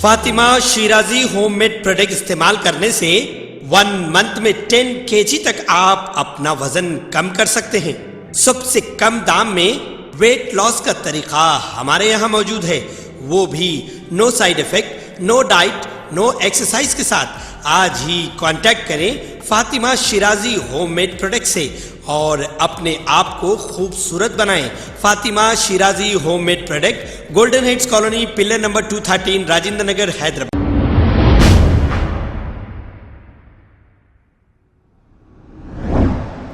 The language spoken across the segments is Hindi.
फातिमा शिराजी होममेड प्रोडक्ट इस्तेमाल करने से 1 मंथ में 10 kg तक आप अपना वजन कम कर सकते हैं। सबसे कम दाम में वेट लॉस का तरीका हमारे यहाँ मौजूद है, वो भी no side effect, no diet, no exercise के साथ। आज ही कांटेक्ट करें फातिमा शिराजी होममेड प्रोडक्ट से और अपने आप को खूबसूरत बनाएं। Fatima Shirazi homemade product, golden heads colony, pillar number 213, Rajendra Nagar, Hyderabad.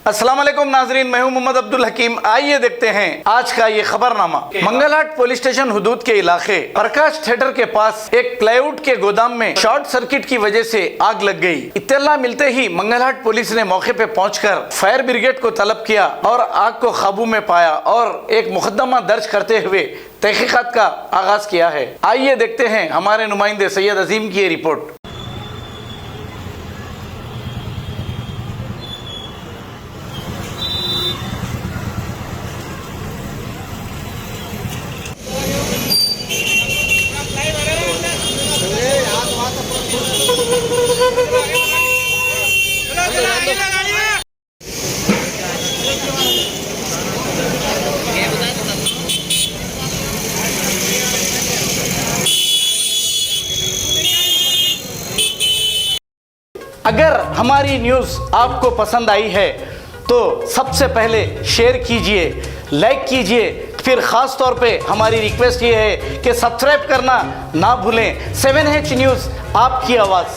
अस्सलाम वालेकुम नाजरीन, मैं हूं मोहम्मद अब्दुल हकीम। आइए देखते हैं आज का ये खबरनामा। मंगलहाट पुलिस स्टेशन हुदूद के इलाके प्रकाश थिएटर के पास एक प्लाईवुड के गोदाम में शॉर्ट सर्किट की वजह से आग लग गई। इत्तला मिलते ही मंगलहाट पुलिस ने मौके पे पहुंचकर फायर ब्रिगेड को तलब किया और आग को काबू में पाया और एक मुकदमा दर्ज करते हुए तहकीकात का आगाज किया है। आइए देखते हैं हमारे नुमाइंदे सैयद अजीम की ये रिपोर्ट। अगर हमारी न्यूज़ आपको पसंद आई है तो सबसे पहले शेयर कीजिए, लाइक कीजिए, फिर ख़ास तौर पे हमारी रिक्वेस्ट ये है कि सब्सक्राइब करना ना भूलें। 7H न्यूज़, आपकी आवाज़।